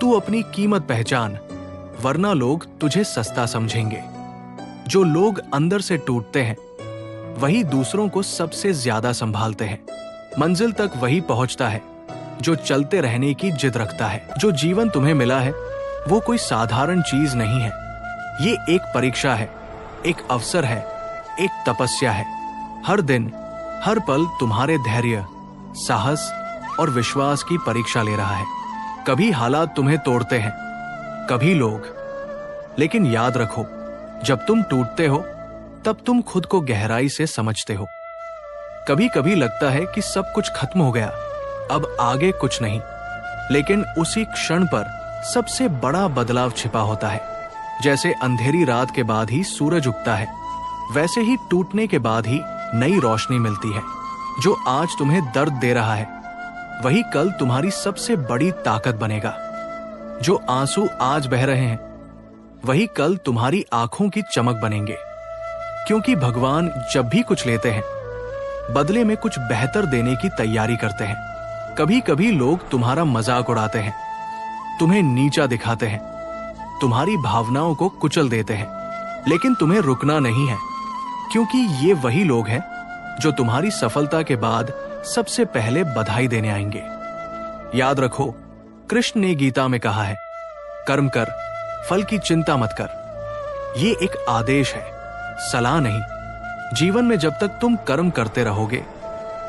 तू अपनी कीमत पहचान, वरना लोग तुझे सस्ता समझेंगे। जो लोग अंदर से टूटते हैं वही दूसरों को सबसे ज्यादा संभालते हैं। मंजिल तक वही पहुंचता है जो चलते रहने की जिद रखता है। जो जीवन तुम्हें मिला है वो कोई साधारण चीज नहीं है। ये एक परीक्षा है, एक अवसर है, एक तपस्या है। हर दिन, हर पल तुम्हारे धैर्य, साहस और विश्वास की परीक्षा ले रहा है। कभी हालात तुम्हें तोड़ते हैं, कभी लोग, लेकिन याद रखो, जब तुम टूटते हो तब तुम खुद को गहराई से समझते हो। कभी कभी लगता है कि सब कुछ खत्म हो गया, अब आगे कुछ नहीं, लेकिन उसी क्षण पर सबसे बड़ा बदलाव छिपा होता है। जैसे अंधेरी रात के बाद ही सूरज उगता है, वैसे ही टूटने के बाद ही नई रोशनी मिलती है। जो आज तुम्हें दर्द दे रहा है वही कल तुम्हारी सबसे बड़ी ताकत बनेगा। जो आंसू आज बह रहे हैं वही कल तुम्हारी आंखों की चमक बनेंगे। क्योंकि भगवान जब भी कुछ लेते हैं बदले में कुछ बेहतर देने की तैयारी करते हैं। कभी कभी लोग तुम्हारा मजाक उड़ाते हैं, तुम्हें नीचा दिखाते हैं, तुम्हारी भावनाओं को कुचल देते हैं, लेकिन तुम्हें रुकना नहीं है, क्योंकि ये वही लोग हैं जो तुम्हारी सफलता के बाद सबसे पहले बधाई देने आएंगे। याद रखो, कृष्ण ने गीता में कहा है, कर्म कर, फल की चिंता मत कर। ये एक आदेश है, सलाह नहीं। जीवन में जब तक तुम कर्म करते रहोगे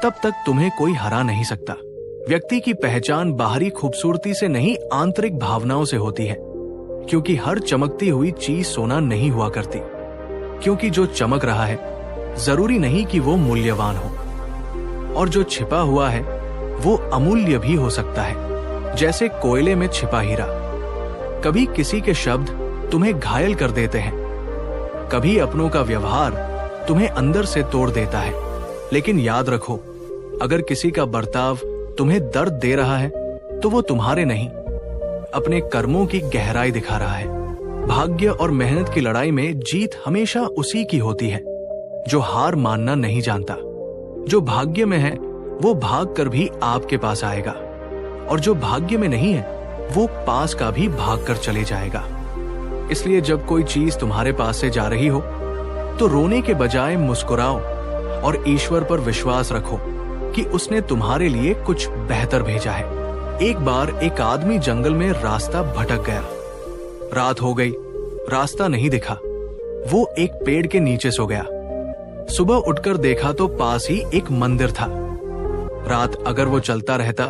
तब तक तुम्हें कोई हरा नहीं सकता। व्यक्ति की पहचान बाहरी खूबसूरती से नहीं, आंतरिक भावनाओं से होती है। क्योंकि हर चमकती हुई चीज सोना नहीं हुआ करती। क्योंकि जो चमक रहा है जरूरी नहीं कि वो मूल्यवान हो, और जो छिपा हुआ है वो अमूल्य भी हो सकता है। जैसे कोयले में छिपा हीरा। कभी किसी के शब्द तुम्हें घायल कर देते हैं, कभी अपनों का व्यवहार तुम्हें अंदर से तोड़ देता है, लेकिन याद रखो, अगर किसी का बर्ताव तुम्हें दर्द दे रहा है तो वो तुम्हारे नहीं, अपने कर्मों की गहराई दिखा रहा है। भाग्य और मेहनत की लड़ाई में जीत हमेशा उसी की होती है जो हार मानना नहीं जानता। जो भाग्य में है वो भाग कर भी आपके पास आएगा, और जो भाग्य में नहीं है वो पास का भी भाग कर चले जाएगा। इसलिए जब कोई चीज तुम्हारे पास से जा रही हो तो रोने के बजाय मुस्कुराओ और ईश्वर पर विश्वास रखो कि उसने तुम्हारे लिए कुछ बेहतर भेजा है। एक बार एक आदमी जंगल में रास्ता भटक गया। रात हो गई, रास्ता नहीं दिखा। वो एक पेड़ के नीचे सो गया। सुबह उठकर देखा तो पास ही एक मंदिर था। रात अगर वो चलता रहता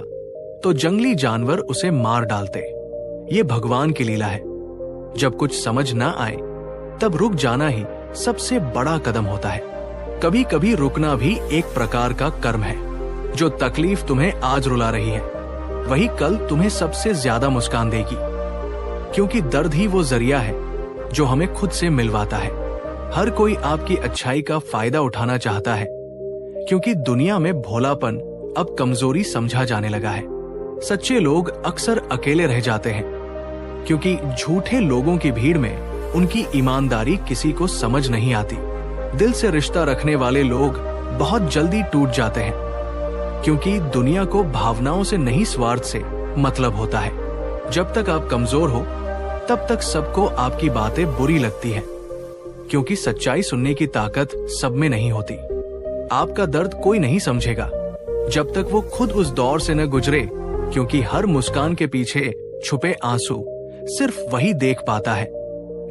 तो जंगली जानवर उसे मार डालते। ये भगवान की लीला है। जब कुछ समझ ना आए तब रुक जाना ही सबसे बड़ा कदम होता है। कभी कभी रुकना भी एक प्रकार का कर्म है। जो तकलीफ तुम्हें आज रुला रही है वही कल तुम्हें सबसे ज्यादा मुस्कान देगी। क्योंकि दर्द ही वो जरिया है जो हमें खुद से मिलवाता है। हर कोई आपकी अच्छाई का फायदा उठाना चाहता है, क्योंकि दुनिया में भोलापन अब कमजोरी समझा जाने लगा है। सच्चे लोग अक्सर अकेले रह जाते हैं, क्योंकि झूठे लोगों की भीड़ में उनकी ईमानदारी किसी को समझ नहीं आती। दिल से रिश्ता रखने वाले लोग बहुत जल्दी टूट जाते हैं, क्योंकि दुनिया को भावनाओं से नहीं स्वार्थ से मतलब होता है। जब तक आप कमजोर हो तब तक सबको आपकी बातें बुरी लगती है, क्योंकि सच्चाई सुनने की ताकत सब में नहीं होती। आपका दर्द कोई नहीं समझेगा जब तक वो खुद उस दौर से न गुजरे, क्योंकि हर मुस्कान के पीछे छुपे आंसू सिर्फ वही देख पाता है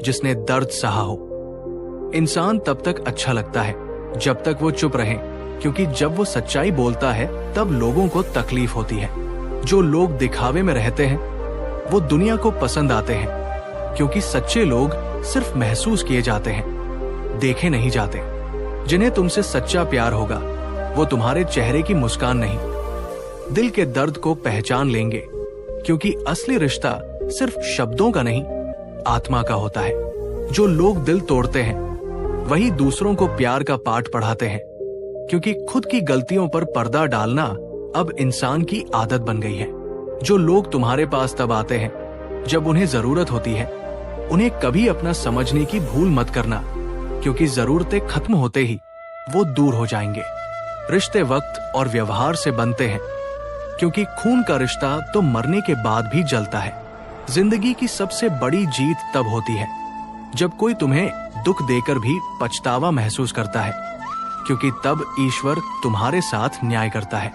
जिसने दर्द सहा हो। इंसान तब तक अच्छा लगता है जब तक वो चुप रहे, क्योंकि जब वो सच्चाई बोलता है तब लोगों को तकलीफ होती है। जो लोग दिखावे में रहते हैं वो दुनिया को पसंद आते हैं, क्योंकि सच्चे लोग सिर्फ महसूस किए जाते हैं, देखे नहीं जाते। जिन्हें तुमसे सच्चा प्यार होगा वो तुम्हारे चेहरे की मुस्कान नहीं, दिल के दर्द को पहचान लेंगे, क्योंकि असली रिश्ता सिर्फ शब्दों का नहीं, आत्मा का होता है। जो लोग दिल तोड़ते हैं वही दूसरों को प्यार का पाठ पढ़ाते हैं, क्योंकि खुद की गलतियों पर पर्दा डालना अब इंसान की आदत बन गई है। जो लोग तुम्हारे पास तब आते हैं जब उन्हें जरूरत होती है, उन्हें कभी अपना समझने की भूल मत करना, क्योंकि जरूरतें खत्म होते ही वो दूर हो जाएंगे। रिश्ते वक्त और व्यवहार से बनते हैं, क्योंकि खून का रिश्ता तो मरने के बाद भी जलता है। जिंदगी की सबसे बड़ी जीत तब होती है जब कोई तुम्हें दुख देकर भी पछतावा महसूस करता है, क्योंकि तब ईश्वर तुम्हारे साथ न्याय करता है।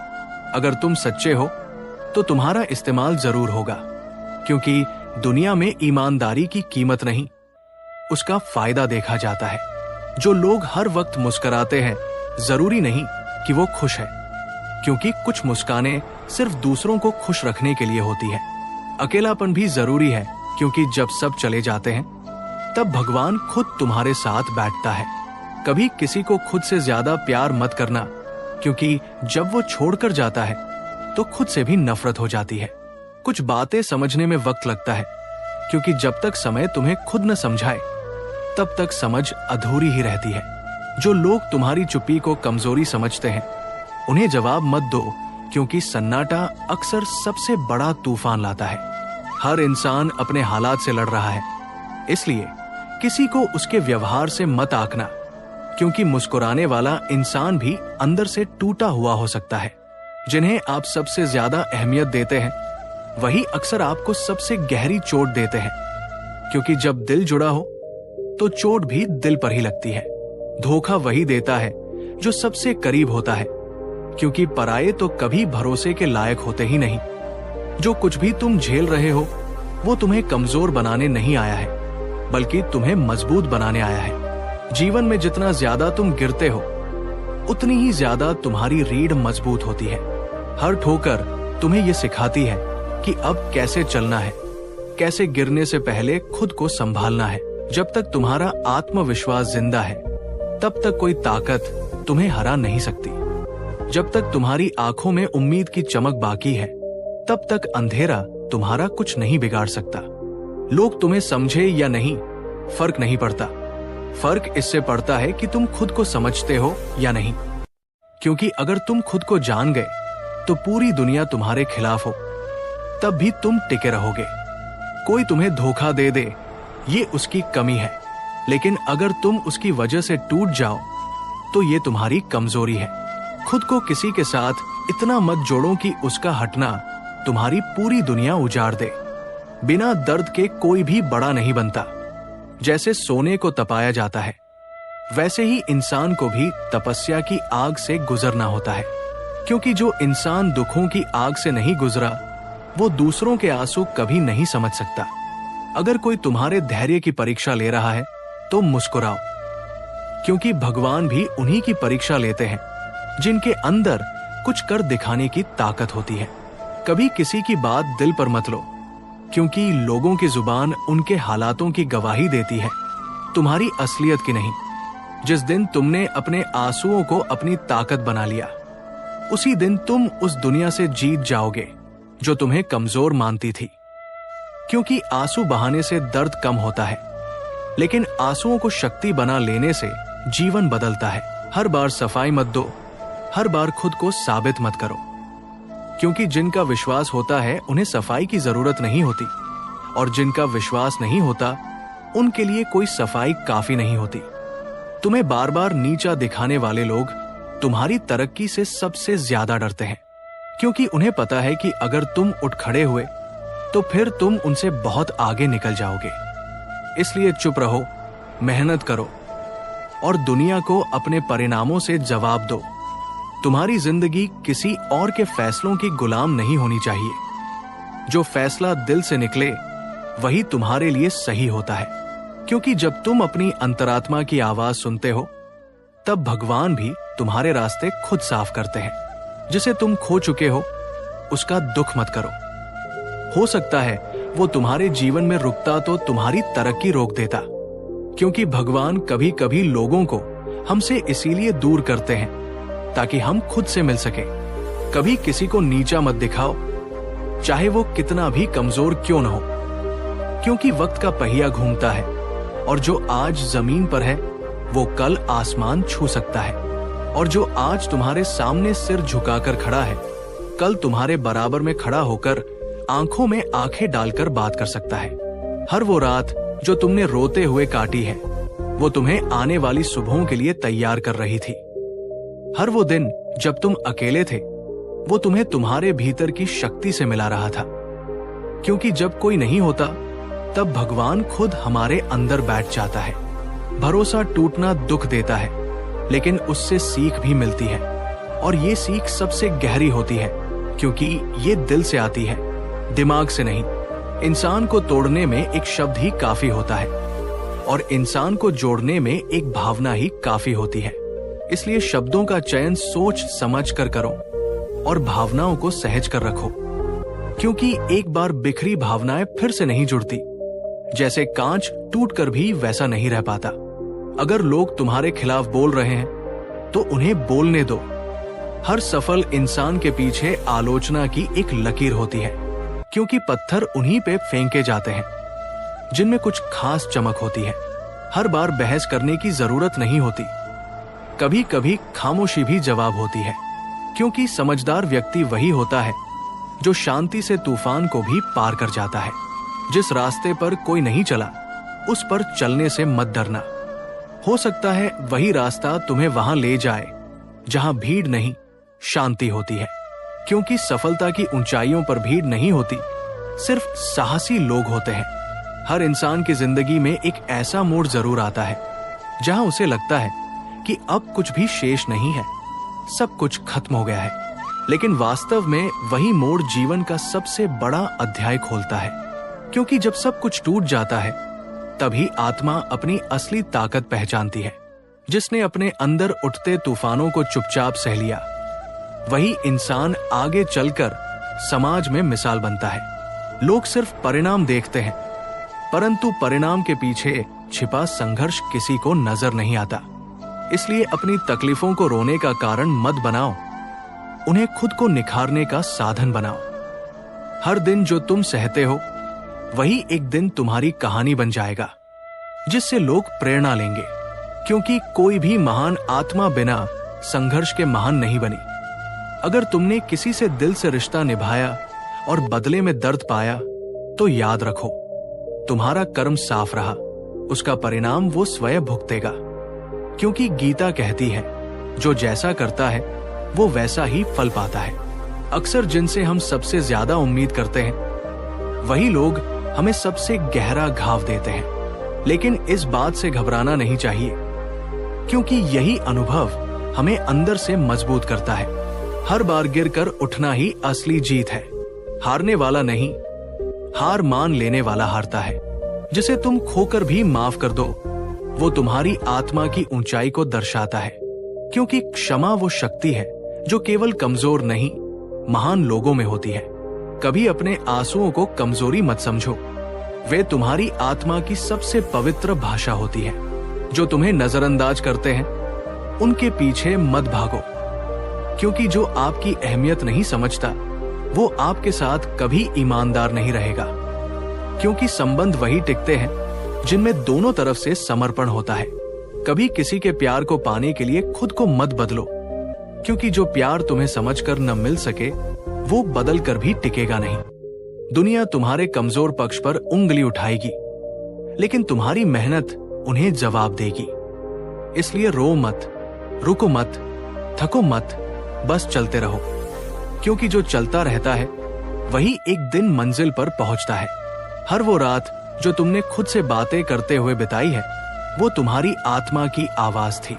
अगर तुम सच्चे हो तो तुम्हारा इस्तेमाल जरूर होगा, क्योंकि दुनिया में ईमानदारी की कीमत नहीं, उसका फायदा देखा जाता है। जो लोग हर वक्त मुस्कुराते हैं, जरूरी नहीं कि वो खुश है, क्योंकि कुछ मुस्कानें सिर्फ दूसरों को खुश रखने के लिए होती है। अकेलापन भी जरूरी है, क्योंकि जब सब चले जाते हैं तब भगवान खुद तुम्हारे साथ बैठता है। कभी किसी को खुद से ज्यादा प्यार मत करना, क्योंकि जब वो छोड़कर जाता है तो खुद से भी नफरत हो जाती है। कुछ बातें समझने में वक्त लगता है, क्योंकि जब तक समय तुम्हें खुद न समझाए तब तक समझ अधूरी ही रहती है। जो लोग तुम्हारी चुप्पी को कमजोरी समझते हैं, उन्हें जवाब मत दो, क्योंकि सन्नाटा अक्सर सबसे बड़ा तूफान लाता है। हर इंसान अपने हालात से लड़ रहा है, इसलिए किसी को उसके व्यवहार से मत आंकना, क्योंकि मुस्कुराने वाला इंसान भी अंदर से टूटा हुआ हो सकता है। जिन्हें आप सबसे ज्यादा अहमियत देते हैं, वही अक्सर आपको सबसे गहरी चोट देते हैं, क्योंकि जब दिल जुड़ा हो तो चोट भी दिल पर ही लगती है। धोखा वही देता है जो सबसे करीब होता है, क्योंकि पराये तो कभी भरोसे के लायक होते ही नहीं। जो कुछ भी तुम झेल रहे हो वो तुम्हें कमजोर बनाने नहीं आया है, बल्कि तुम्हें मजबूत बनाने आया है। जीवन में जितना ज्यादा तुम गिरते हो, उतनी ही ज्यादा तुम्हारी रीढ़ मजबूत होती है। हर ठोकर तुम्हें ये सिखाती है कि अब कैसे चलना है, कैसे गिरने से पहले खुद को संभालना है। जब तक तुम्हारा आत्मविश्वास जिंदा है, तब तक कोई ताकत तुम्हें हरा नहीं सकती। जब तक तुम्हारी आंखों में उम्मीद की चमक बाकी है, तब तक अंधेरा तुम्हारा कुछ नहीं बिगाड़ सकता। लोग तुम्हें समझे या नहीं, फर्क नहीं पड़ता। फर्क इससे पड़ता है कि तुम खुद को समझते हो या नहीं, क्योंकि अगर तुम खुद को जान गए तो पूरी दुनिया तुम्हारे खिलाफ हो, तब भी तुम टिके रहोगे। कोई तुम्हें धोखा दे दे, ये उसकी कमी है, लेकिन अगर तुम उसकी वजह से टूट जाओ तो ये तुम्हारी कमजोरी है। खुद को किसी के साथ इतना मत जोड़ो कि उसका हटना तुम्हारी पूरी दुनिया उजाड़ दे। बिना दर्द के कोई भी बड़ा नहीं बनता। जैसे सोने को तपाया जाता है, वैसे ही इंसान को भी तपस्या की आग से गुजरना होता है, क्योंकि जो इंसान दुखों की आग से नहीं गुजरा, वो दूसरों के आंसू कभी नहीं समझ सकता। अगर कोई तुम्हारे धैर्य की परीक्षा ले रहा है तो मुस्कुराओ, क्योंकि भगवान भी उन्हीं की परीक्षा लेते हैं जिनके अंदर कुछ कर दिखाने की ताकत होती है। कभी किसी की बात दिल पर मत लो, क्योंकि लोगों की जुबान उनके हालातों की गवाही देती है, तुम्हारी असलियत की नहीं। जिस दिन तुमने अपने आंसुओं को अपनी ताकत बना लिया, उसी दिन तुम उस दुनिया से जीत जाओगे जो तुम्हें कमजोर मानती थी। क्योंकि आंसू बहाने से दर्द कम होता है, लेकिन आंसुओं को शक्ति बना लेने से जीवन बदलता है। हर बार सफाई मत दो, हर बार खुद को साबित मत करो, क्योंकि जिनका विश्वास होता है उन्हें सफाई की जरूरत नहीं होती, और जिनका विश्वास नहीं होता उनके लिए कोई सफाई काफी नहीं होती। तुम्हें बार बार नीचा दिखाने वाले लोग तुम्हारी तरक्की से सबसे ज्यादा डरते हैं, क्योंकि उन्हें पता है कि अगर तुम उठ खड़े हुए तो फिर तुम उनसे बहुत आगे निकल जाओगे। इसलिए चुप रहो, मेहनत करो और दुनिया को अपने परिणामों से जवाब दो। तुम्हारी जिंदगी किसी और के फैसलों की गुलाम नहीं होनी चाहिए। जो फैसला दिल से निकले वही तुम्हारे लिए सही होता है, क्योंकि जब तुम अपनी अंतरात्मा की आवाज सुनते हो, तब भगवान भी तुम्हारे रास्ते खुद साफ करते हैं। जिसे तुम खो चुके हो उसका दुख मत करो। हो सकता है वो तुम्हारे जीवन में रुकता तो तुम्हारी तरक्की रोक देता, क्योंकि भगवान कभी कभी लोगों को हमसे इसीलिए दूर करते हैं ताकि हम खुद से मिल सके। कभी किसी को नीचा मत दिखाओ, चाहे वो कितना भी कमजोर क्यों न हो, क्योंकि वक्त का पहिया घूमता है और जो आज जमीन पर है वो कल आसमान छू सकता है, और जो आज तुम्हारे सामने सिर झुकाकर खड़ा है, कल तुम्हारे बराबर में खड़ा होकर आंखों में आंखें डालकर बात कर सकता है। हर वो रात जो तुमने रोते हुए काटी है, वो तुम्हें आने वाली सुबहों के लिए तैयार कर रही थी। हर वो दिन जब तुम अकेले थे, वो तुम्हें तुम्हारे भीतर की शक्ति से मिला रहा था। क्योंकि जब कोई नहीं होता तब भगवान खुद हमारे अंदर बैठ जाता है। भरोसा टूटना दुख देता है, लेकिन उससे सीख भी मिलती है, और ये सीख सबसे गहरी होती है क्योंकि ये दिल से आती है, दिमाग से नहीं। इंसान को तोड़ने में एक शब्द ही काफी होता है और इंसान को जोड़ने में एक भावना ही काफी होती है। इसलिए शब्दों का चयन सोच समझ कर करो और भावनाओं को सहज कर रखो, क्योंकि एक बार बिखरी भावनाएं फिर से नहीं जुड़ती। जैसे कांच टूटकर भी वैसा नहीं रह पाता। अगर लोग तुम्हारे खिलाफ बोल रहे हैं तो उन्हें बोलने दो। हर सफल इंसान के पीछे आलोचना की एक लकीर होती है, क्योंकि पत्थर उन्हीं पे फेंके जाते हैं जिनमें कुछ खास चमक होती है। हर बार बहस करने की जरूरत नहीं होती, कभी कभी खामोशी भी जवाब होती है, क्योंकि समझदार व्यक्ति वही होता है जो शांति से तूफान को भी पार कर जाता है। जिस रास्ते पर कोई नहीं चला उस पर चलने से मत डरना। हो सकता है वही रास्ता तुम्हें वहां ले जाए जहां भीड़ नहीं, शांति होती है। क्योंकि सफलता की ऊंचाइयों पर भीड़ नहीं होती, सिर्फ साहसी लोग होते हैं। हर इंसान की जिंदगी में एक ऐसा मोड़ जरूर आता है जहां उसे लगता है कि अब कुछ भी शेष नहीं है, सब कुछ खत्म हो गया है। लेकिन वास्तव में वही मोड़ जीवन का सबसे बड़ा अध्याय खोलता है, क्योंकि जब सब कुछ टूट जाता है तभी आत्मा अपनी असली ताकत पहचानती है। जिसने अपने अंदर उठते तूफानों को चुपचाप सह लिया, वही इंसान आगे चलकर समाज में मिसाल बनता है। लोग सिर्फ परिणाम देखते हैं, परंतु परिणाम के पीछे छिपा संघर्ष किसी को नजर नहीं आता। इसलिए अपनी तकलीफों को रोने का कारण मत बनाओ, उन्हें खुद को निखारने का साधन बनाओ। हर दिन जो तुम सहते हो वही एक दिन तुम्हारी कहानी बन जाएगा, जिससे लोग प्रेरणा लेंगे। क्योंकि कोई भी महान आत्मा बिना संघर्ष के महान नहीं बनी। अगर तुमने किसी से दिल से रिश्ता निभाया और बदले में दर्द पाया तो याद रखो, तुम्हारा कर्म साफ रहा, उसका परिणाम वो स्वयं भुगतेगा। क्योंकि गीता कहती है, जो जैसा करता है वो वैसा ही फल पाता है। अक्सर जिनसे हम सबसे ज्यादा उम्मीद करते हैं वही लोग हमें सबसे गहरा घाव देते हैं। लेकिन इस बात से घबराना नहीं चाहिए, क्योंकि यही अनुभव हमें अंदर से मजबूत करता है। हर बार गिरकर उठना ही असली जीत है। हारने वाला नहीं, हार मान लेने वाला हारता है। जिसे तुम खोकर भी माफ कर दो, वो तुम्हारी आत्मा की ऊंचाई को दर्शाता है। क्योंकि क्षमा वो शक्ति है जो केवल कमजोर नहीं, महान लोगों में होती है। कभी अपने आंसुओं को कमजोरी मत समझो, वे तुम्हारी आत्मा की सबसे पवित्र भाषा होती है। जो तुम्हें नजरअंदाज करते हैं उनके पीछे मत भागो, क्योंकि जो आपकी अहमियत नहीं समझता वो आपके साथ कभी ईमानदार नहीं रहेगा। क्योंकि संबंध वही टिकते हैं जिनमें दोनों तरफ से समर्पण होता है। कभी किसी के प्यार को पाने के लिए खुद को मत बदलो, क्योंकि जो प्यार तुम्हें समझकर न मिल सके वो बदल कर भी टिकेगा नहीं। दुनिया तुम्हारे कमजोर पक्ष पर उंगली उठाएगी, लेकिन तुम्हारी मेहनत उन्हें जवाब देगी। इसलिए रो मत, रुको मत, थको मत, बस चलते रहो। क्योंकि जो चलता रहता है वही एक दिन मंजिल पर पहुंचता है। हर वो रात जो तुमने खुद से बातें करते हुए बिताई है वो तुम्हारी आत्मा की आवाज थी,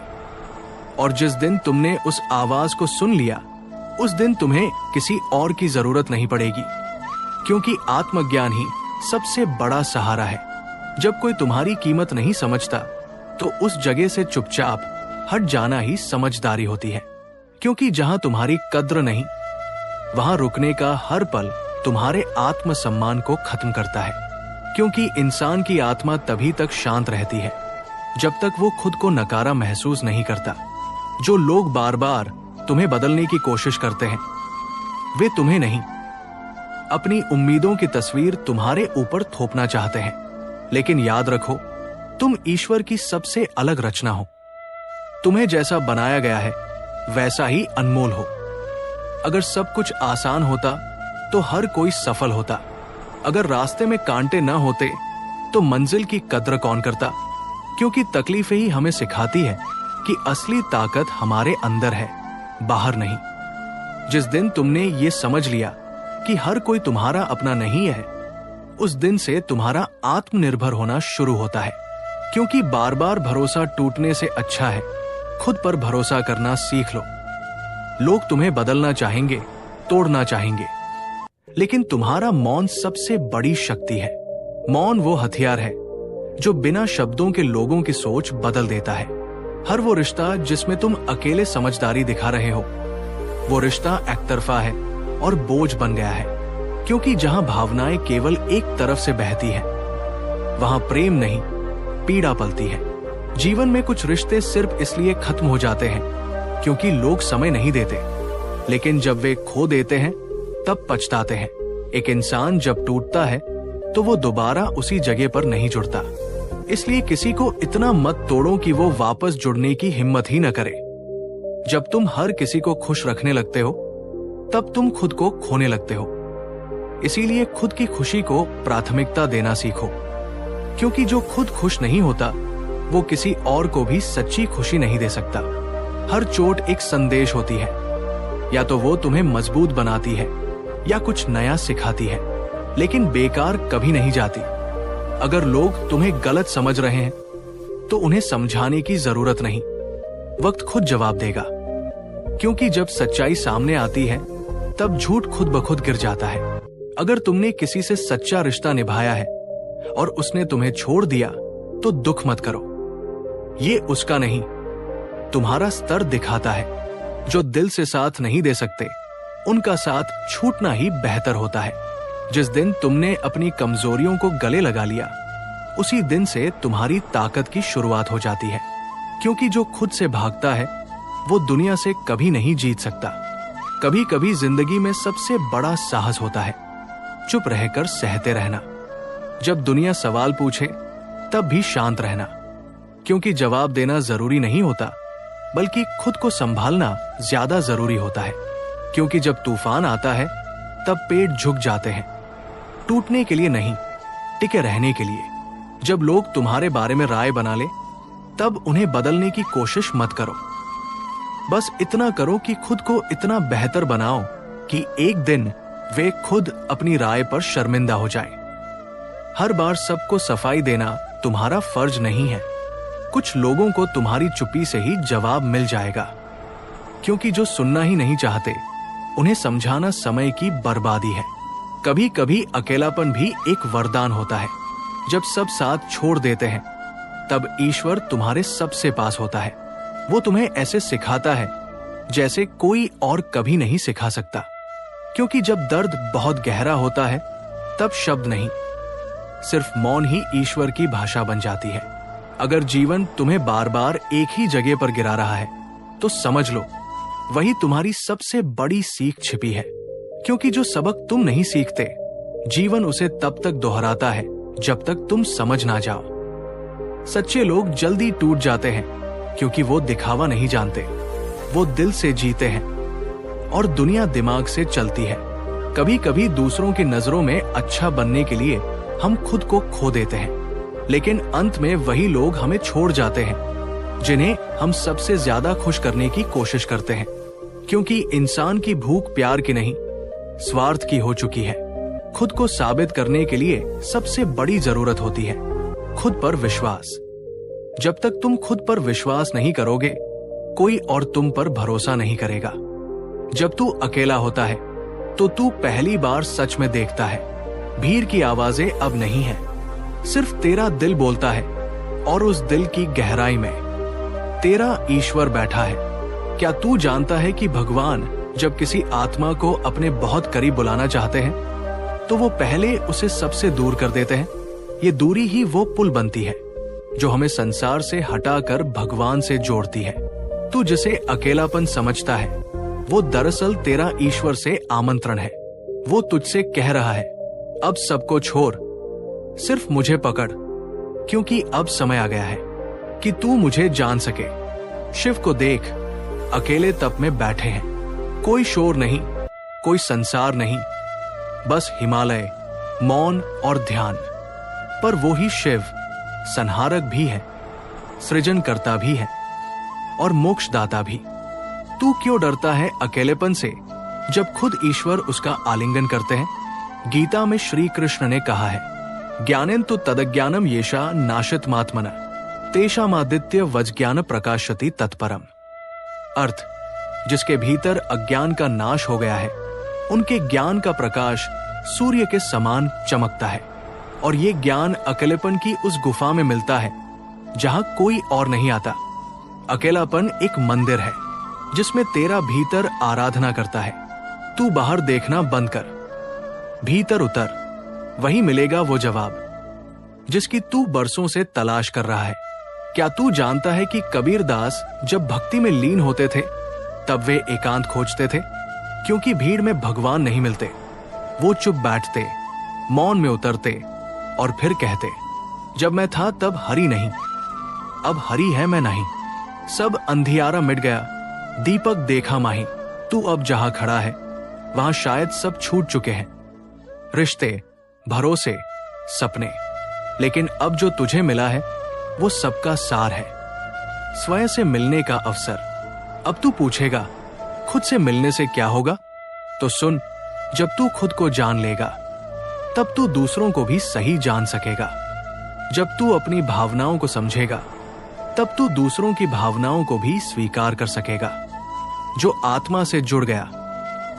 और जिस दिन तुमने उस आवाज को सुन लिया उस दिन तुम्हें किसी और की जरूरत नहीं पड़ेगी। क्योंकि आत्मज्ञान ही सबसे बड़ा सहारा है। जब कोई तुम्हारी कीमत नहीं समझता तो उस जगह से चुपचाप हट जाना ही समझदारी होती है। क्योंकि जहां तुम्हारी कद्र नहीं, वहां रुकने का हर पल तुम्हारे आत्मसम्मान को खत्म करता है। क्योंकि इंसान की आत्मा तभी तक शांत रहती है जब तक वो खुद को नकारा महसूस नहीं करता। जो लोग बार बार तुम्हें बदलने की कोशिश करते हैं वे तुम्हें नहीं, अपनी उम्मीदों की तस्वीर तुम्हारे ऊपर थोपना चाहते हैं। लेकिन याद रखो, तुम ईश्वर की सबसे अलग रचना हो। तुम्हें जैसा बनाया गया है वैसा ही अनमोल हो। अगर सब कुछ आसान होता तो हर कोई सफल होता। अगर रास्ते में कांटे न होते तो मंजिल की कद्र कौन करता। क्योंकि तकलीफें ही हमें सिखाती है कि असली ताकत हमारे अंदर है, बाहर नहीं। जिस दिन तुमने ये समझ लिया कि हर कोई तुम्हारा अपना नहीं है, उस दिन से तुम्हारा आत्मनिर्भर होना शुरू होता है, क्योंकि बार बार भरोसा टूटने से अच्छा है खुद पर भरोसा करना सीख लो। लोग तुम्हें बदलना चाहेंगे, तोड़ना चाहेंगे, लेकिन तुम्हारा मौन सबसे बड़ी शक्ति है। मौन वो हथियार है जो बिना शब्दों के लोगों की सोच बदल देता है। हर वो रिश्ता जिसमें तुम अकेले समझदारी दिखा रहे हो, वो रिश्ता एकतरफा है और बोझ बन गया है, क्योंकि जहां भावनाएं केवल एक तरफ से बहती है, वहां प्रेम नहीं, पीड़ा पलती है। जीवन में कुछ रिश्ते सिर्फ इसलिए खत्म हो जाते हैं क्योंकि लोग समय नहीं देते, लेकिन जब वे खो देते हैं तब पछताते हैं। एक इंसान जब टूटता है तो वो दोबारा उसी जगह पर नहीं जुड़ता। इसलिए किसी को इतना मत तोड़ो कि वो वापस जुड़ने की हिम्मत ही न करे। जब तुम हर किसी को खुश रखने लगते हो तब तुम खुद को खोने लगते हो। इसीलिए खुद की खुशी को प्राथमिकता देना सीखो, क्योंकि जो खुद खुश नहीं होता वो किसी और को भी सच्ची खुशी नहीं दे सकता। हर चोट एक संदेश होती है, या तो वो तुम्हें मजबूत बनाती है या कुछ नया सिखाती है, लेकिन बेकार कभी नहीं जाती। अगर लोग तुम्हें गलत समझ रहे हैं तो उन्हें समझाने की जरूरत नहीं, वक्त खुद जवाब देगा। क्योंकि जब सच्चाई सामने आती है तब झूठ खुद ब खुद गिर जाता है। अगर तुमने किसी से सच्चा रिश्ता निभाया है और उसने तुम्हें छोड़ दिया तो दुख मत करो। ये उसका नहीं, तुम्हारा स्तर दिखाता है। जो दिल से साथ नहीं दे सकते उनका साथ छूटना ही बेहतर होता है। जिस दिन तुमने अपनी कमजोरियों को गले लगा लिया, उसी दिन से तुम्हारी ताकत की शुरुआत हो जाती है। क्योंकि जो खुद से भागता है वो दुनिया से कभी नहीं जीत सकता। कभी कभी जिंदगी में सबसे बड़ा साहस होता है चुप रहकर सहते रहना। जब दुनिया सवाल पूछे तब भी शांत रहना, क्योंकि जवाब देना जरूरी नहीं होता, बल्कि खुद को संभालना ज्यादा जरूरी होता है। क्योंकि जब तूफान आता है तब पेड़ झुक जाते हैं, टूटने के लिए नहीं, टिके रहने के लिए। जब लोग तुम्हारे बारे में राय बना ले तब उन्हें बदलने की कोशिश मत करो। बस इतना करो कि खुद को इतना बेहतर बनाओ कि एक दिन वे खुद अपनी राय पर शर्मिंदा हो जाएं। हर बार सबको सफाई देना तुम्हारा फर्ज नहीं है। कुछ लोगों को तुम्हारी चुप्पी से ही जवाब मिल जाएगा, क्योंकि जो सुनना ही नहीं चाहते उन्हें समझाना समय की बर्बादी है। कभी कभी अकेलापन भी एक वरदान होता है। जब सब साथ छोड़ देते हैं तब ईश्वर तुम्हारे सबसे पास होता है। वो तुम्हें ऐसे सिखाता है जैसे कोई और कभी नहीं सिखा सकता। क्योंकि जब दर्द बहुत गहरा होता है तब शब्द नहीं, सिर्फ मौन ही ईश्वर की भाषा बन जाती है। अगर जीवन तुम्हें बार बार एक ही जगह पर गिरा रहा है तो समझ लो वही तुम्हारी सबसे बड़ी सीख छिपी है। क्योंकि जो सबक तुम नहीं सीखते, जीवन उसे तब तक दोहराता है जब तक तुम समझ ना जाओ। सच्चे लोग जल्दी टूट जाते हैं क्योंकि वो दिखावा नहीं जानते, वो दिल से जीते हैं और दुनिया दिमाग से चलती है। कभी कभी दूसरों की नजरों में अच्छा बनने के लिए हम खुद को खो देते हैं, लेकिन अंत में वही लोग हमें छोड़ जाते हैं जिन्हें हम सबसे ज्यादा खुश करने की कोशिश करते हैं। क्योंकि इंसान की भूख प्यार की नहीं, स्वार्थ की हो चुकी है। खुद को साबित करने के लिए सबसे बड़ी जरूरत होती है खुद पर विश्वास। जब तक तुम खुद पर विश्वास नहीं करोगे, कोई और तुम पर भरोसा नहीं करेगा। जब तू अकेला होता है तो तू पहली बार सच में देखता है भीड़ की आवाजें अब नहीं है, सिर्फ तेरा दिल बोलता है। और उस दिल की गहराई में तेरा ईश्वर बैठा है। क्या तू जानता है कि भगवान जब किसी आत्मा को अपने बहुत करीब बुलाना चाहते हैं तो वो पहले उसे सबसे दूर कर देते हैं। ये दूरी ही वो पुल बनती है जो हमें संसार से हटाकर भगवान से जोड़ती है। तू जिसे अकेलापन समझता है वो दरअसल तेरा ईश्वर से आमंत्रण है। वो तुझसे कह रहा है, अब सबको छोड़, सिर्फ मुझे पकड़, क्योंकि अब समय आ गया है कि तू मुझे जान सके। शिव को देख, अकेले तप में बैठे हैं। कोई शोर नहीं, कोई संसार नहीं, बस हिमालय, मौन और ध्यान। पर वो ही शिव संहारक भी है, सृजनकर्ता भी है और मोक्षदाता भी। तू क्यों डरता है अकेलेपन से जब खुद ईश्वर उसका आलिंगन करते हैं? गीता में श्री कृष्ण ने कहा है, ज्ञानेन तु तदज्ञानम येषा नाशितमात्मन तेषामादित्य वज्ञान प्रकाशति तत्परम। अर्थ, जिसके भीतर अज्ञान का नाश हो गया है, उनके ज्ञान का प्रकाश सूर्य के समान चमकता है। और ये ज्ञान अकेलेपन की उस गुफा में मिलता है जहां कोई और नहीं आता। अकेलापन एक मंदिर है जिसमें तेरा भीतर आराधना करता है। तू बाहर देखना बंद कर, भीतर उतर, वही मिलेगा वो जवाब जिसकी तू बरसों से तलाश कर रहा है। क्या तू जानता है कि कबीर दास जब भक्ति में लीन होते थे तब वे एकांत खोजते थे, क्योंकि भीड़ में भगवान नहीं मिलते। वो चुप बैठते, मौन में उतरते और फिर कहते, जब मैं था तब हरि नहीं, अब हरि है मैं नहीं। सब अंधियारा मिट गया, दीपक देखा माही। तू अब जहां खड़ा है वहां शायद सब छूट चुके हैं, रिश्ते, भरोसे, सपने। लेकिन अब जो तुझे मिला है वो सबका सार है, स्वयं से मिलने का अवसर। अब तू पूछेगा खुद से मिलने से क्या होगा? तो सुन, जब तू खुद को जान लेगा तब तू दूसरों को भी सही जान सकेगा। जब तू अपनी भावनाओं को समझेगा तब तू दूसरों की भावनाओं को भी स्वीकार कर सकेगा। जो आत्मा से जुड़ गया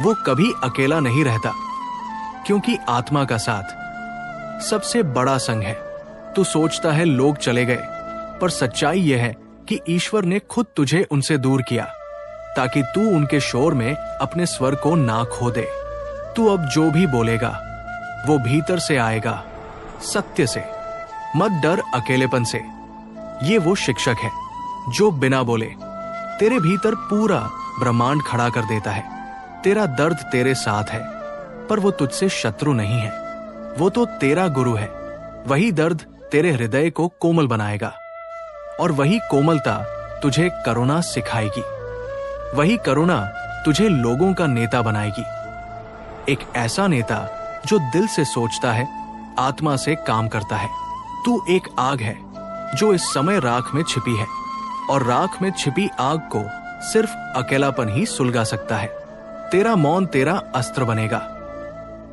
वो कभी अकेला नहीं रहता, क्योंकि आत्मा का साथ सबसे बड़ा संग है। तू सोचता है लोग चले गए, पर सच्चाई यह है कि ईश्वर ने खुद तुझे उनसे दूर किया ताकि तू उनके शोर में अपने स्वर को ना खो दे। तू अब जो भी बोलेगा वो भीतर से आएगा, सत्य से। मत डर अकेलेपन से, ये वो शिक्षक है जो बिना बोले तेरे भीतर पूरा ब्रह्मांड खड़ा कर देता है। तेरा दर्द तेरे साथ है, पर वो तुझसे शत्रु नहीं है, वो तो तेरा गुरु है। वही दर्द तेरे हृदय को कोमल बनाएगा और वही कोमलता तुझे करुणा सिखाएगी। वही करुणा तुझे लोगों का नेता बनाएगी, एक ऐसा नेता जो दिल से सोचता है, आत्मा से काम करता है। तू एक आग है जो इस समय राख में छिपी है, और राख में छिपी आग को सिर्फ अकेलापन ही सुलगा सकता है। तेरा मौन तेरा अस्त्र बनेगा,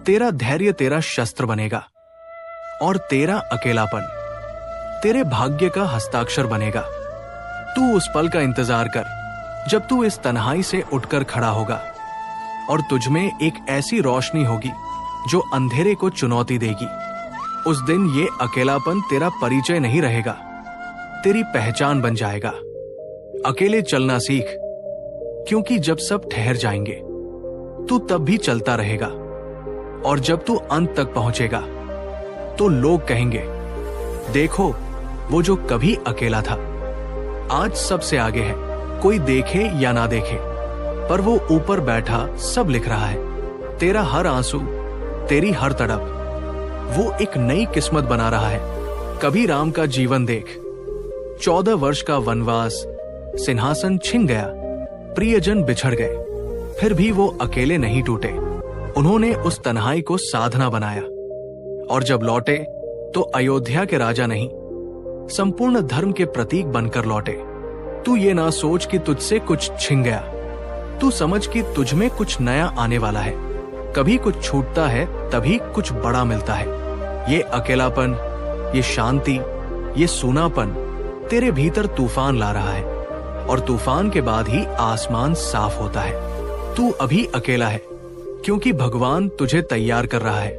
तेरा धैर्य तेरा शस्त्र बनेगा, और तेरा अकेलापन तेरे भाग्य का हस्ताक्षर बनेगा। तू उस पल का इंतजार कर जब तू इस तन्हाई से उठकर खड़ा होगा और तुझमें एक ऐसी रोशनी होगी जो अंधेरे को चुनौती देगी। उस दिन ये अकेलापन तेरा परिचय नहीं रहेगा, तेरी पहचान बन जाएगा। अकेले चलना सीख, क्योंकि जब सब ठहर जाएंगे तू तब भी चलता रहेगा, और जब तू अंत तक पहुंचेगा तो लोग कहेंगे, देखो वो जो कभी अकेला था आज सबसे आगे है। कोई देखे या ना देखे, पर वो ऊपर बैठा सब लिख रहा है। तेरा हर आंसू, तेरी हर तड़प, वो एक नई किस्मत बना रहा है। कभी राम का जीवन देख, 14 वर्ष का वनवास, सिंहासन छिन गया, प्रियजन बिछड़ गए, फिर भी वो अकेले नहीं टूटे। उन्होंने उस तन्हाई को साधना बनाया, और जब लौटे तो अयोध्या के राजा नहीं, संपूर्ण धर्म के प्रतीक बनकर लौटे। तू ये ना सोच कि तुझसे कुछ छिन गया, तू समझ कि तुझ में कुछ नया आने वाला है। कभी कुछ छूटता है तभी कुछ बड़ा मिलता है। ये अकेलापन, ये शांति, ये सूनापन तेरे भीतर तूफान ला रहा है, और तूफान के बाद ही आसमान साफ होता है। तू अभी अकेला है क्योंकि भगवान तुझे तैयार कर रहा है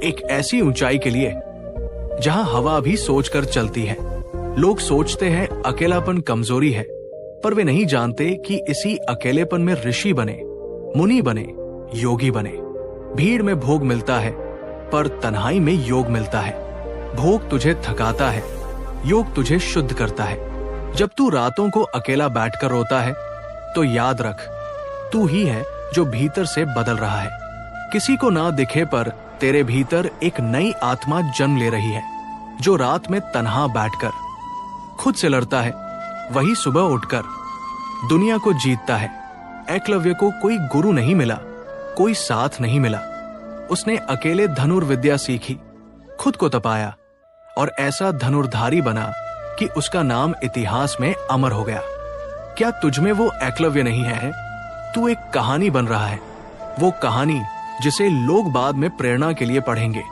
एक ऐसी ऊंचाई के लिए जहां हवा भी सोचकर चलती है। लोग सोचते हैं अकेलापन कमजोरी है, पर वे नहीं जानते कि इसी अकेलेपन में ऋषि बने, मुनि बने, योगी बने। भीड़ में भोग मिलता है, पर तन्हाई में योग मिलता है। भोग तुझे थकाता है, योग तुझे शुद्ध करता है। जब तू रातों को अकेला बैठकर रोता है तो याद रख, तू ही है जो भीतर से बदल रहा है। किसी को ना दिखे पर तेरे भीतर एक नई आत्मा जन्म ले रही है, जो रात में तन्हा बैठकर खुद से लड़ता है, वही सुबह उठकर दुनिया को जीतता है। एकलव्य को कोई गुरु नहीं मिला, कोई साथ नहीं मिला। उसने अकेले धनुर्विद्या सीखी, खुद को तपाया, और ऐसा धनुर्धारी बना कि उसका नाम इतिहास में अमर हो गया। क्या तुझमें वो एकलव्य नहीं है? तू एक कहानी बन रहा है। वो कहानी जिसे लोग बाद में प्रेरणा के लिए पढ़ेंगे।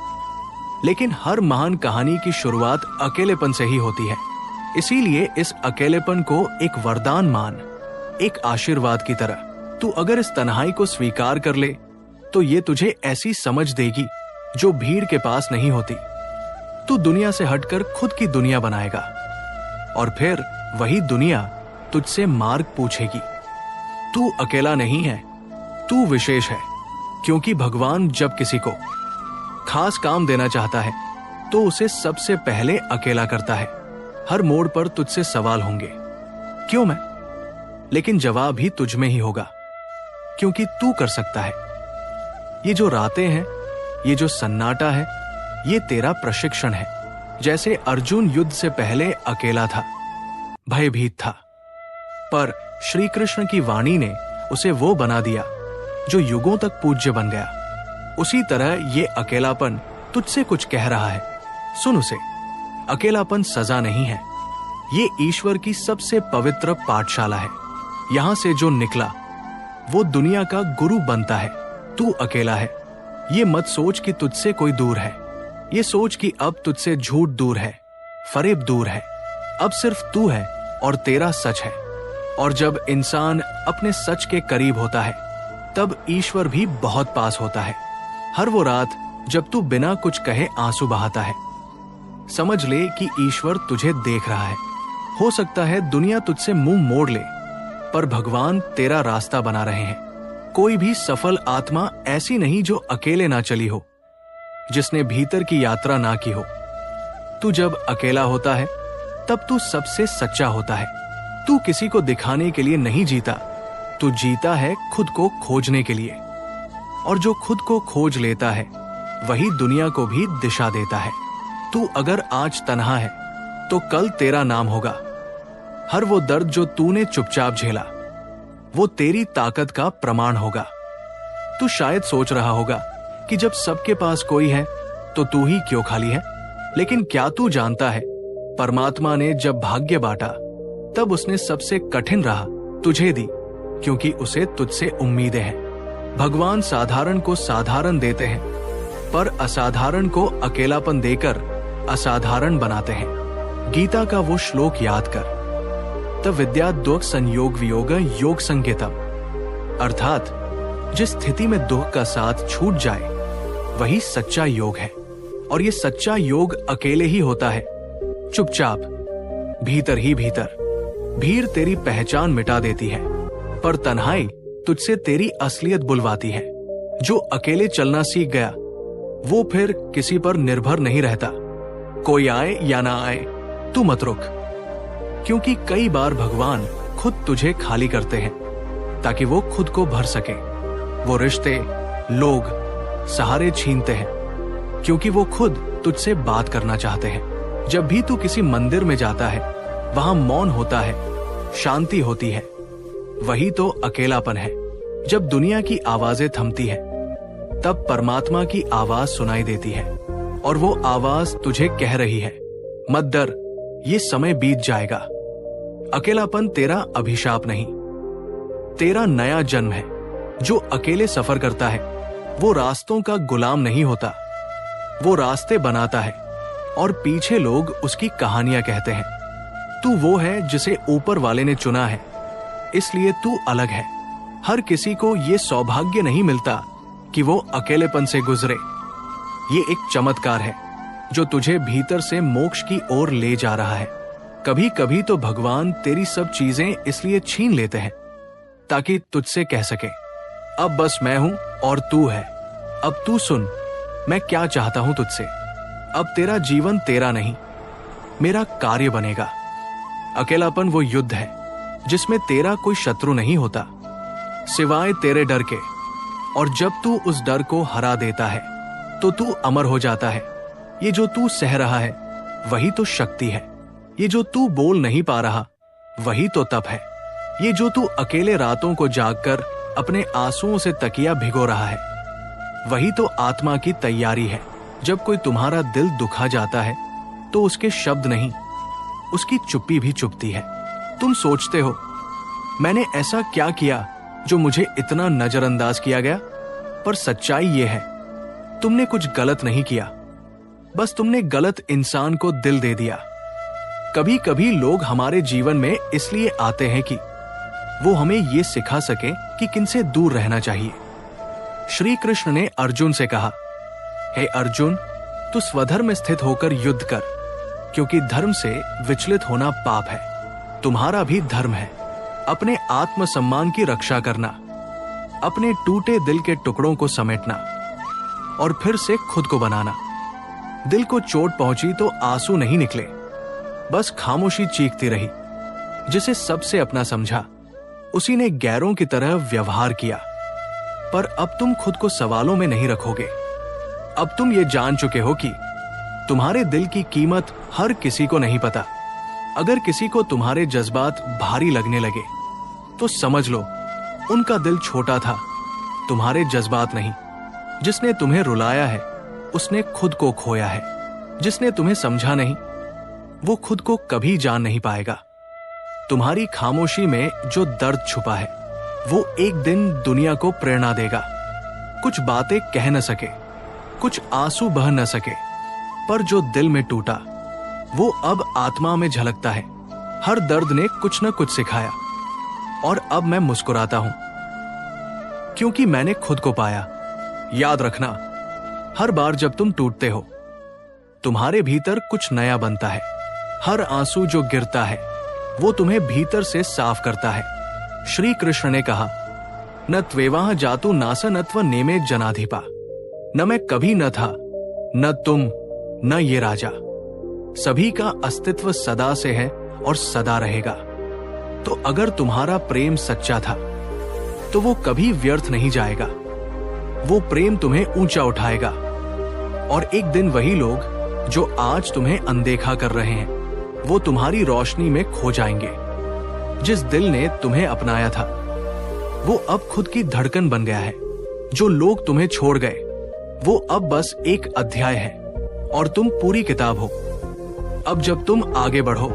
लेकिन हर महान कहानी की शुरुआत अकेलेपन से ही होती है। इसीलिए इस अकेलेपन को एक वरदान मान, एक आशीर्वाद की तरह। तू अगर इस तन्हाई को स्वीकार कर ले तो ये तुझे ऐसी समझ देगी जो भीड़ के पास नहीं होती। तू दुनिया से हटकर खुद की दुनिया बनाएगा और फिर वही दुनिया तुझसे मार्ग पूछेगी। तू अकेला नहीं है, तू विशेष है, क्योंकि भगवान जब किसी को खास काम देना चाहता है तो उसे सबसे पहले अकेला करता है। हर मोड़ पर तुझसे सवाल होंगे, क्यों मैं? लेकिन जवाब ही तुझ में ही होगा, क्योंकि तू कर सकता है। ये जो रातें हैं, ये जो सन्नाटा है, ये तेरा प्रशिक्षण है। जैसे अर्जुन युद्ध से पहले अकेला था, भयभीत था, पर श्री कृष्ण की वाणी ने उसे वो बना दिया जो युगों तक पूज्य बन गया। उसी तरह ये अकेलापन तुझसे कुछ कह रहा है। सुन उसे। अकेलापन सजा नहीं है, ये ईश्वर की सबसे पवित्र पाठशाला है। यहां से जो निकला वो दुनिया का गुरु बनता है। तू अकेला है, ये मत सोच कि तुझसे कोई दूर है। ये सोच कि अब तुझसे झूठ दूर है, फरेब दूर है। अब सिर्फ तू है और तेरा सच है। और जब इंसान अपने सच के करीब होता है तब ईश्वर भी बहुत पास होता है। हर वो रात जब तू बिना कुछ कहे आंसू बहाता है, समझ ले कि ईश्वर तुझे देख रहा है। हो सकता है दुनिया तुझसे मुंह मोड़ ले, पर भगवान तेरा रास्ता बना रहे हैं। कोई भी सफल आत्मा ऐसी नहीं जो अकेले ना चली हो, जिसने भीतर की यात्रा ना की हो। तू जब अकेला होता है तब तू सबसे सच्चा होता है। तू किसी को दिखाने के लिए नहीं जीता, तू जीता है खुद को खोजने के लिए। और जो खुद को खोज लेता है वही दुनिया को भी दिशा देता है। तू अगर आज तन्हा है तो कल तेरा नाम होगा। हर वो दर्द जो तूने चुपचाप झेला वो तेरी ताकत का प्रमाण होगा। तू शायद सोच रहा होगा कि जब सबके पास कोई है तो तू ही क्यों खाली है। लेकिन क्या तू जानता है, परमात्मा ने जब भाग्य बांटा तब उसने सबसे कठिन राह तुझे दी, क्योंकि उसे तुझसे उम्मीदें हैं। भगवान साधारण को साधारण देते हैं, पर असाधारण को अकेलापन देकर असाधारण बनाते हैं। गीता का वो श्लोक याद कर, तब विद्या दुख संयोग वियोग योग संकेतम, अर्थात जिस स्थिति में दुख का साथ छूट जाए वही सच्चा योग है। और ये सच्चा योग अकेले ही होता है, चुपचाप, भीतर ही भीतर। भीड़ तेरी पहचान मिटा देती है, पर तन्हाई तुझसे तेरी असलियत बुलवाती है। जो अकेले चलना सीख गया वो फिर किसी पर निर्भर नहीं रहता। कोई आए या ना आए, तू मत रुक, क्योंकि कई बार भगवान खुद तुझे खाली करते हैं ताकि वो खुद को भर सके। वो रिश्ते, लोग, सहारे छीनते हैं क्योंकि वो खुद तुझसे बात करना चाहते हैं। जब भी तू किसी मंदिर में जाता है वहां मौन होता है, शांति होती है, वही तो अकेलापन है। जब दुनिया की आवाजें थमती है तब परमात्मा की आवाज सुनाई देती है, और वो आवाज तुझे कह रही है, मत डर, ये समय बीत जाएगा। अकेलापन तेरा अभिशाप नहीं, तेरा नया जन्म है। जो अकेले सफर करता है वो रास्तों का गुलाम नहीं होता, वो रास्ते बनाता है और पीछे लोग उसकी कहानियां कहते हैं। तू वो है जिसे ऊपर वाले ने चुना है, इसलिए तू अलग है। हर किसी को ये सौभाग्य नहीं मिलता कि वो अकेलेपन से गुजरे। ये एक चमत्कार है जो तुझे भीतर से मोक्ष की ओर ले जा रहा है। कभी कभी तो भगवान तेरी सब चीजें इसलिए छीन लेते हैं ताकि तुझसे कह सके, अब बस मैं हूं और तू है। अब तू सुन, मैं क्या चाहता हूं तुझसे। अब तेरा जीवन तेरा नहीं, मेरा कार्य बनेगा। अकेलापन वो युद्ध है जिसमें तेरा कोई शत्रु नहीं होता सिवाय तेरे डर के, और जब तू उस डर को हरा देता है तो तू अमर हो जाता है। ये जो तू सह रहा है वही तो शक्ति है। ये जो तू बोल नहीं पा रहा वही तो तप है। ये जो तू अकेले रातों को जागकर अपने आंसुओं से तकिया भिगो रहा है वही तो आत्मा की तैयारी है। जब कोई तुम्हारा दिल दुखा जाता है तो उसके शब्द नहीं, उसकी चुप्पी भी चुपती है। तुम सोचते हो, मैंने ऐसा क्या किया जो मुझे इतना नजरअंदाज किया गया? पर सच्चाई ये है, तुमने कुछ गलत नहीं किया, बस तुमने गलत इंसान को दिल दे दिया। कभी कभी लोग हमारे जीवन में इसलिए आते हैं कि वो हमें ये सिखा सके कि किनसे दूर रहना चाहिए। श्री कृष्ण ने अर्जुन से कहा, हे अर्जुन, तू स्वधर्म में स्थित होकर युद्ध कर, क्योंकि धर्म से विचलित होना पाप है। तुम्हारा भी धर्म है अपने आत्मसम्मान की रक्षा करना, अपने टूटे दिल के टुकड़ों को समेटना और फिर से खुद को बनाना। दिल को चोट पहुंची तो आंसू नहीं निकले, बस खामोशी चीखती रही। जिसे सबसे अपना समझा, उसी ने गैरों की तरह व्यवहार किया। पर अब तुम खुद को सवालों में नहीं रखोगे। अब तुम ये जान चुके हो कि तुम्हारे दिल की कीमत हर किसी को नहीं पता। अगर किसी को तुम्हारे जज्बात भारी लगने लगे तो समझ लो उनका दिल छोटा था, तुम्हारे जज्बात नहीं। जिसने तुम्हें रुलाया है उसने खुद को खोया है। जिसने तुम्हें समझा नहीं वो खुद को कभी जान नहीं पाएगा। तुम्हारी खामोशी में जो दर्द छुपा है वो एक दिन दुनिया को प्रेरणा देगा। कुछ बातें कह न सके, कुछ आंसू बह न सके, पर जो दिल में टूटा वो अब आत्मा में झलकता है। हर दर्द ने कुछ न कुछ सिखाया और अब मैं मुस्कुराता हूं क्योंकि मैंने खुद को पाया। याद रखना, हर बार जब तुम टूटते हो तुम्हारे भीतर कुछ नया बनता है। हर आंसू जो गिरता है वो तुम्हें भीतर से साफ करता है। श्री कृष्ण ने कहा, न त्वेवाह जातु नास नत्व नेमे जनाधिपा। न मैं कभी न था, न तुम, न ये राजा। सभी का अस्तित्व सदा से है और सदा रहेगा। तो अगर तुम्हारा प्रेम सच्चा था तो वो कभी व्यर्थ नहीं जाएगा। वो प्रेम तुम्हें ऊंचा उठाएगा और एक दिन वही लोग जो आज तुम्हें अनदेखा कर रहे हैं वो तुम्हारी रोशनी में खो जाएंगे। जिस दिल ने तुम्हें अपनाया था वो अब खुद की धड़कन बन गया है। जो लोग तुम्हें छोड़ गए वो अब बस एक अध्याय है और तुम पूरी किताब हो। अब जब तुम आगे बढ़ो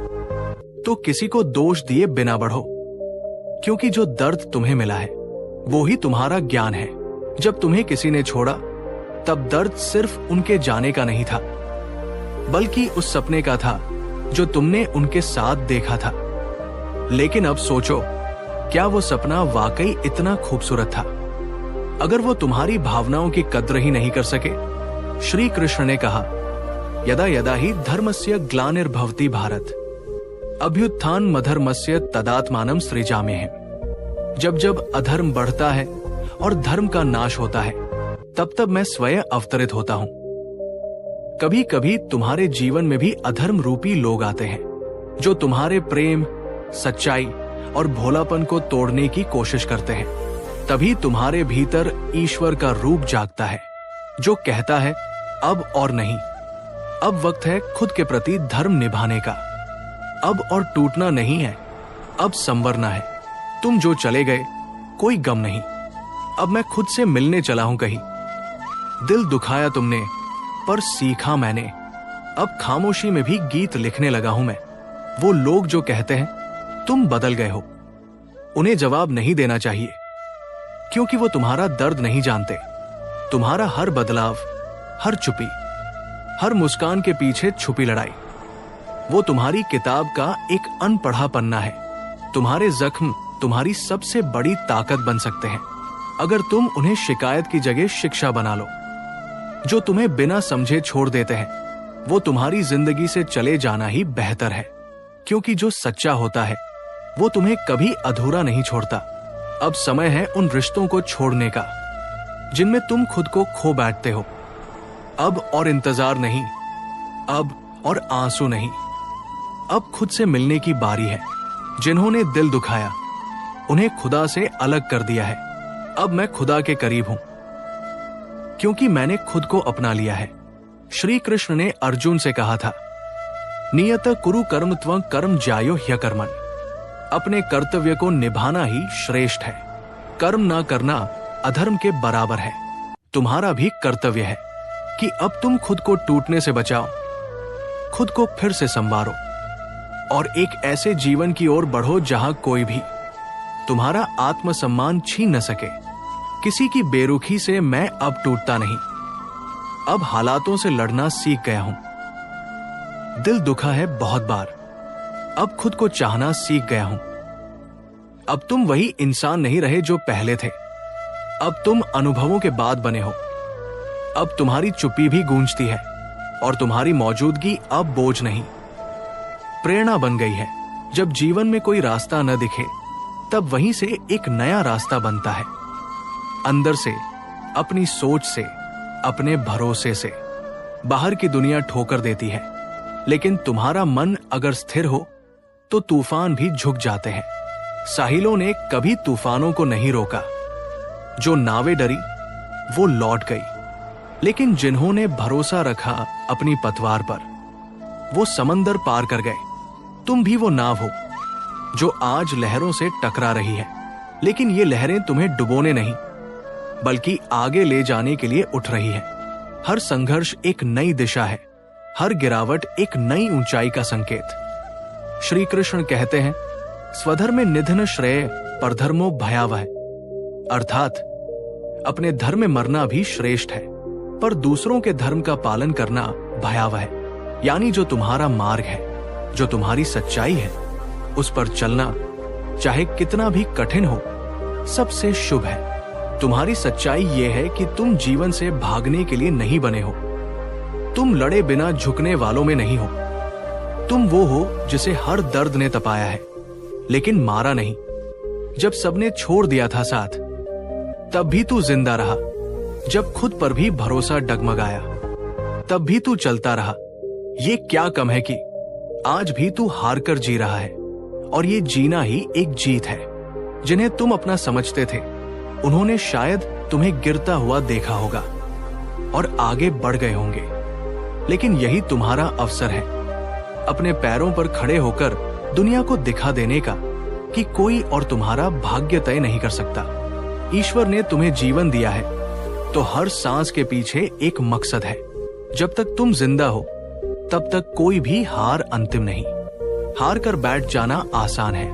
तो किसी को दोष दिए बिना बढ़ो, क्योंकि जो दर्द तुम्हें मिला है वो ही तुम्हारा ज्ञान है। जब तुम्हें किसी ने छोड़ा तब दर्द सिर्फ उनके जाने का नहीं था, बल्कि उस सपने का था जो तुमने उनके साथ देखा था। लेकिन अब सोचो, क्या वो सपना वाकई इतना खूबसूरत था? अगर वो तुम्हारी भावनाओं की कद्र ही नहीं कर सके। श्री कृष्ण ने कहा, यदा यदा ही धर्मस्य ग्लानिर्भवति भारत, अभ्युत्थान मधर्मस्य तदात्मानं सृजाम्यहम्। जब जब अधर्म बढ़ता है और धर्म का नाश होता है तब तब मैं स्वयं अवतरित होता हूं। कभी कभी तुम्हारे जीवन में भी अधर्म रूपी लोग आते हैं जो तुम्हारे प्रेम, सच्चाई और भोलापन को तोड़ने की कोशिश करते हैं। तभी तुम्हारे भीतर ईश्वर का रूप जागता है जो कहता है, अब और नहीं। अब वक्त है खुद के प्रति धर्म निभाने का। अब और टूटना नहीं है, अब संवरना है। तुम जो चले गए कोई गम नहीं, अब मैं खुद से मिलने चला हूं कहीं। दिल दुखाया तुमने पर सीखा मैंने, अब खामोशी में भी गीत लिखने लगा हूं मैं। वो लोग जो कहते हैं तुम बदल गए हो, उन्हें जवाब नहीं देना चाहिए, क्योंकि वो तुम्हारा दर्द नहीं जानते। तुम्हारा हर बदलाव, हर चुप्पी, हर मुस्कान के पीछे छुपी लड़ाई, वो तुम्हारी किताब का एक अनपढ़ा पन्ना है। तुम्हारे जख्म तुम्हारी सबसे बड़ी ताकत बन सकते हैं अगर तुम उन्हें शिकायत की जगह शिक्षा बना लो। जो तुम्हें बिना समझे छोड़ देते हैं वो तुम्हारी जिंदगी से चले जाना ही बेहतर है, क्योंकि जो सच्चा होता है वो तुम्हें कभी अधूरा नहीं छोड़ता। अब समय है उन रिश्तों को छोड़ने का जिनमें तुम खुद को खो बैठते हो। अब और इंतजार नहीं, अब और आंसू नहीं, अब खुद से मिलने की बारी है। जिन्होंने दिल दुखाया उन्हें खुदा से अलग कर दिया है। अब मैं खुदा के करीब हूं क्योंकि मैंने खुद को अपना लिया है। श्री कृष्ण ने अर्जुन से कहा था, नियत कुरु कर्म त्वं कर्म ज्यायो ह्यकर्मण। अपने कर्तव्य को निभाना ही श्रेष्ठ है। कर्म ना करना अधर्म के बराबर है। तुम्हारा भी कर्तव्य है कि अब तुम खुद को टूटने से बचाओ, खुद को फिर से संवारो और एक ऐसे जीवन की ओर बढ़ो जहां कोई भी तुम्हारा आत्मसम्मान छीन न सके। किसी की बेरुखी से मैं अब टूटता नहीं। अब हालातों से लड़ना सीख गया हूं। दिल दुखा है बहुत बार, अब खुद को चाहना सीख गया हूं। अब तुम वही इंसान नहीं रहे जो पहले थे, अब तुम अनुभवों के बाद बने हो। अब तुम्हारी चुप्पी भी गूंजती है और तुम्हारी मौजूदगी अब बोझ नहीं, प्रेरणा बन गई है। जब जीवन में कोई रास्ता न दिखे, तब वहीं से एक नया रास्ता बनता है। अंदर से, अपनी सोच से, अपने भरोसे से। बाहर की दुनिया ठोकर देती है, लेकिन तुम्हारा मन अगर स्थिर हो तो तूफान भी झुक जाते हैं। साहिलों ने कभी तूफानों को नहीं रोका। जो नावें डरी वो लौट गई, लेकिन जिन्होंने भरोसा रखा अपनी पतवार पर, वो समंदर पार कर गए। तुम भी वो नाव हो जो आज लहरों से टकरा रही है, लेकिन ये लहरें तुम्हें डुबोने नहीं बल्कि आगे ले जाने के लिए उठ रही है। हर संघर्ष एक नई दिशा है, हर गिरावट एक नई ऊंचाई का संकेत। श्री कृष्ण कहते हैं, स्वधर्मे निधन श्रेय परधर्मो भयावह, अर्थात अपने धर्म में मरना भी श्रेष्ठ है, पर दूसरों के धर्म का पालन करना भयावह है। यानी जो तुम्हारा मार्ग है, जो तुम्हारी सच्चाई है, उस पर चलना चाहे कितना भी कठिन हो, सबसे शुभ है। तुम्हारी सच्चाई यह है कि तुम जीवन से भागने के लिए नहीं बने हो। तुम लड़े बिना झुकने वालों में नहीं हो। तुम वो हो जिसे हर दर्द ने तपाया है, लेकिन मारा नहीं। जब सबने छोड़ दिया था साथ, तब भी तू जिंदा रहा। जब खुद पर भी भरोसा डगमगाया, तब भी तू चलता रहा। ये क्या कम है कि आज भी तू हार कर जी रहा है, और ये जीना ही एक जीत है। जिन्हें तुम अपना समझते थे, उन्होंने शायद तुम्हें गिरता हुआ देखा होगा और आगे बढ़ गए होंगे, लेकिन यही तुम्हारा अवसर है अपने पैरों पर खड़े होकर दुनिया को दिखा देने का कि कोई और तुम्हारा भाग्य तय नहीं कर सकता। ईश्वर ने तुम्हें जीवन दिया है तो हर सांस के पीछे एक मकसद है। जब तक तुम जिंदा हो, तब तक कोई भी हार अंतिम नहीं। हार कर बैठ जाना आसान है,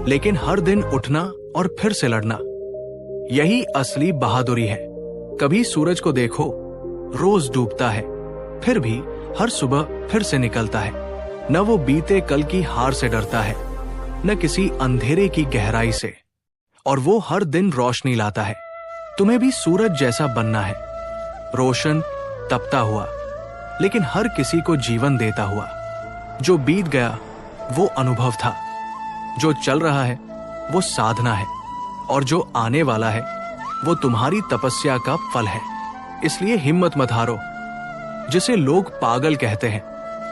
लेकिन हर दिन उठना और फिर से लड़ना, यही असली बहादुरी है। कभी सूरज को देखो, रोज डूबता है, फिर भी हर सुबह फिर से निकलता है। न वो बीते कल की हार से डरता है, न किसी अंधेरे की गहराई से, और वो हर दिन रोशनी लाता है। तुम्हें भी सूरज जैसा बनना है, रोशन तपता हुआ, लेकिन हर किसी को जीवन देता हुआ। जो बीत गया वो अनुभव था, जो चल रहा है वो साधना है, और जो आने वाला है वो तुम्हारी तपस्या का फल है। इसलिए हिम्मत मत हारो। जिसे लोग पागल कहते हैं,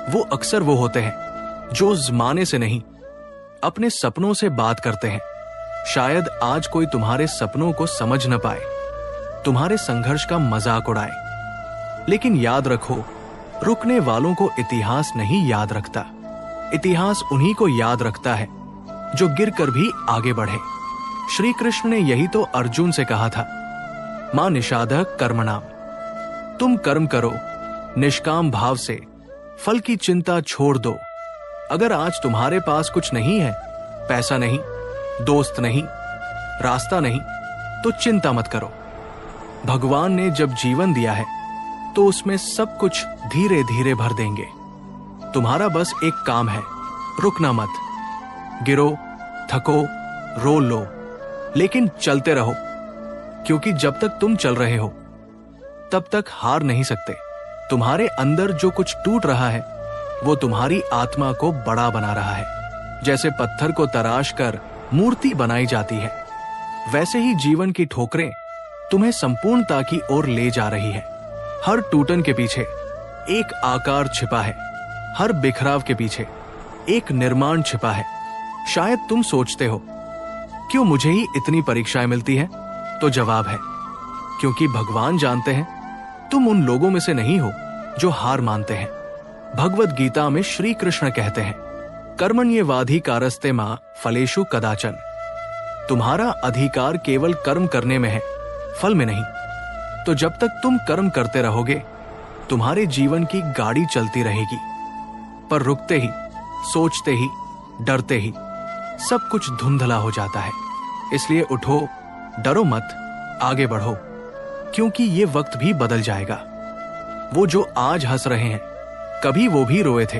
वो अक्सर वो होते हैं जो ज़माने से नहीं, अपने सपनों से बात करते हैं। शायद आज कोई तुम्हारे सपनों को समझ न पाए, तुम्हारे संघर्ष का मजाक उड़ाए, लेकिन याद रखो, रुकने वालों को इतिहास नहीं याद रखता। इतिहास उन्हीं को याद रखता है जो गिरकर भी आगे बढ़े। श्री कृष्ण ने यही तो अर्जुन से कहा था, मां निषादः कर्मणाम। तुम कर्म करो निष्काम भाव से, फल की चिंता छोड़ दो। अगर आज तुम्हारे पास कुछ नहीं है, पैसा नहीं, दोस्त नहीं, रास्ता नहीं, तो चिंता मत करो। भगवान ने जब जीवन दिया है तो उसमें सब कुछ धीरे धीरे भर देंगे। तुम्हारा बस एक काम है, रुकना मत। गिरो, थको, रो लो, लेकिन चलते रहो, क्योंकि जब तक तुम चल रहे हो, तब तक हार नहीं सकते। तुम्हारे अंदर जो कुछ टूट रहा है, वो तुम्हारी आत्मा को बड़ा बना रहा है। जैसे पत्थर को तराश कर मूर्ति बनाई जाती है, वैसे ही जीवन की ठोकरें तुम्हें संपूर्णता की ओर ले जा रही है। हर टूटन के पीछे एक आकार छिपा है, हर बिखराव के पीछे एक निर्माण छिपा है। शायद तुम सोचते हो, क्यों मुझे ही इतनी परीक्षाएं मिलती हैं? तो जवाब है, क्योंकि भगवान जानते हैं तुम उन लोगों में से नहीं हो जो हार मानते हैं। भगवद गीता में श्री कृष्ण कहते हैं, कर्मण्येवाधिकारस्ते मां फलेषु कदाचन। तुम्हारा अधिकार केवल कर्म करने में है, फल में नहीं। तो जब तक तुम कर्म करते रहोगे, तुम्हारे जीवन की गाड़ी चलती रहेगी। पर रुकते ही, सोचते ही, डरते ही सब कुछ धुंधला हो जाता है। इसलिए उठो, डरो मत, आगे बढ़ो, क्योंकि ये वक्त भी बदल जाएगा। वो जो आज हंस रहे हैं, कभी वो भी रोए थे।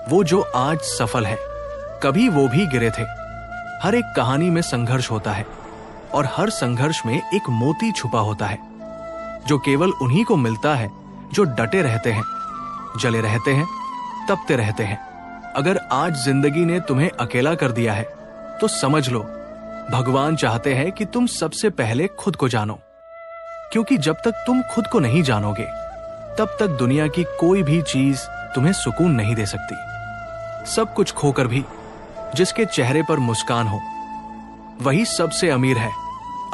वो जो आज सफल है, कभी वो भी गिरे थे। हर एक कहानी में संघर्ष होता है, और हर संघर्ष में एक मोती छुपा होता है, जो केवल उन्हीं को मिलता है जो डटे रहते हैं, जले रहते हैं, तपते रहते हैं। अगर आज जिंदगी ने तुम्हें अकेला कर दिया है, तो समझ लो भगवान चाहते हैं कि तुम सबसे पहले खुद को जानो, क्योंकि जब तक तुम खुद को नहीं जानोगे, तब तक दुनिया की कोई भी चीज तुम्हें सुकून नहीं दे सकती। सब कुछ खोकर भी जिसके चेहरे पर मुस्कान हो, वही सबसे अमीर है।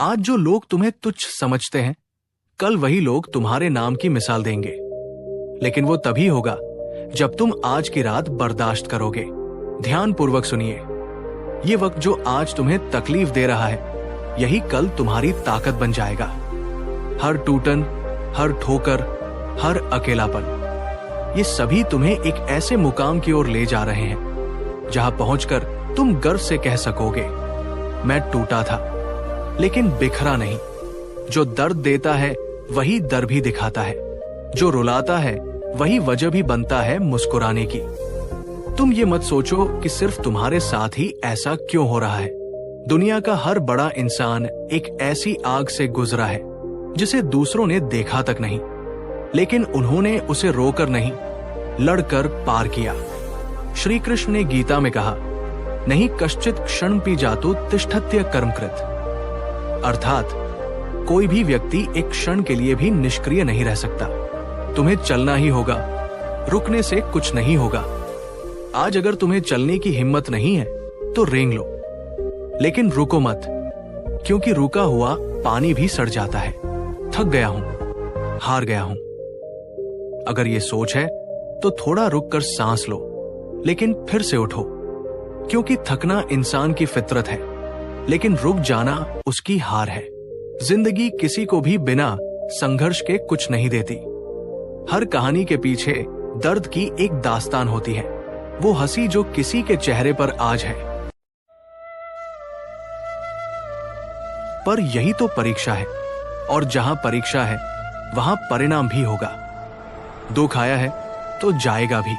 आज जो लोग तुम्हें तुच्छ समझते हैं, कल वही लोग तुम्हारे नाम की मिसाल देंगे। लेकिन वो तभी होगा जब तुम आज की रात बर्दाश्त करोगे। ध्यानपूर्वक सुनिए, ये वक्त जो आज तुम्हें तकलीफ दे रहा है, यही कल तुम्हारी ताकत बन जाएगा। हर टूटन, हर ठोकर, हर अकेलापन, ये सभी तुम्हें एक ऐसे मुकाम की ओर ले जा रहे हैं जहां पहुंचकर तुम गर्व से कह सकोगे, मैं टूटा था लेकिन बिखरा नहीं। जो दर्द देता है वही दर भी दिखाता है, जो रुलाता है वही वजह भी बनता है मुस्कुराने की। तुम ये मत सोचो कि सिर्फ तुम्हारे साथ ही ऐसा क्यों हो रहा है। दुनिया का हर बड़ा इंसान एक ऐसी आग से गुजरा है जिसे दूसरों ने देखा तक नहीं, लेकिन उन्होंने उसे रोकर नहीं, लड़कर पार किया। श्री कृष्ण ने गीता में कहा, नहीं कश्चित क्षणपि जातु तिष्ठत्य कर्मकृत। अर्थात कोई भी व्यक्ति एक क्षण के लिए भी निष्क्रिय नहीं रह सकता। तुम्हें चलना ही होगा, रुकने से कुछ नहीं होगा। आज अगर तुम्हें चलने की हिम्मत नहीं है तो रेंग लो, लेकिन रुको मत, क्योंकि रुका हुआ पानी भी सड़ जाता है। थक गया हूं, हार गया हूं, अगर ये सोच है तो थोड़ा रुक कर सांस लो, लेकिन फिर से उठो, क्योंकि थकना इंसान की फितरत है, लेकिन रुक जाना उसकी हार है। जिंदगी किसी को भी बिना संघर्ष के कुछ नहीं देती। हर कहानी के पीछे दर्द की एक दास्तान होती है, वो हंसी जो किसी के चेहरे पर आज है। पर यही तो परीक्षा है, और जहां परीक्षा है वहां परिणाम भी होगा। दुख आया है तो जाएगा भी।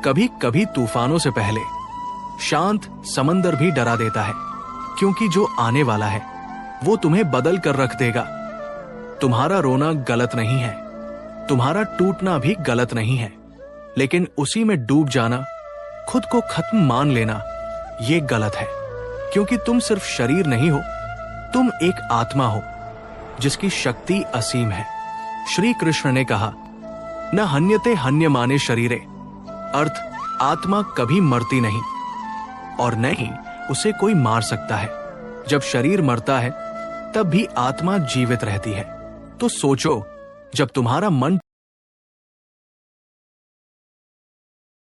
कभी कभी तूफानों से पहले शांत समंदर भी डरा देता है, क्योंकि जो आने वाला है वो तुम्हें बदल कर रख देगा। तुम्हारा रोना गलत नहीं है, तुम्हारा टूटना भी गलत नहीं है, लेकिन उसी में डूब जाना, खुद को खत्म मान लेना, ये गलत है। क्योंकि तुम सिर्फ शरीर नहीं हो, तुम एक आत्मा हो जिसकी शक्ति असीम है। श्री कृष्ण ने कहा, न हन्यते हन्यमाने शरीरे, अर्थ आत्मा कभी मरती नहीं, और न ही उसे कोई मार सकता है। जब शरीर मरता है तब भी आत्मा जीवित रहती है। तो सोचो, जब तुम्हारा मन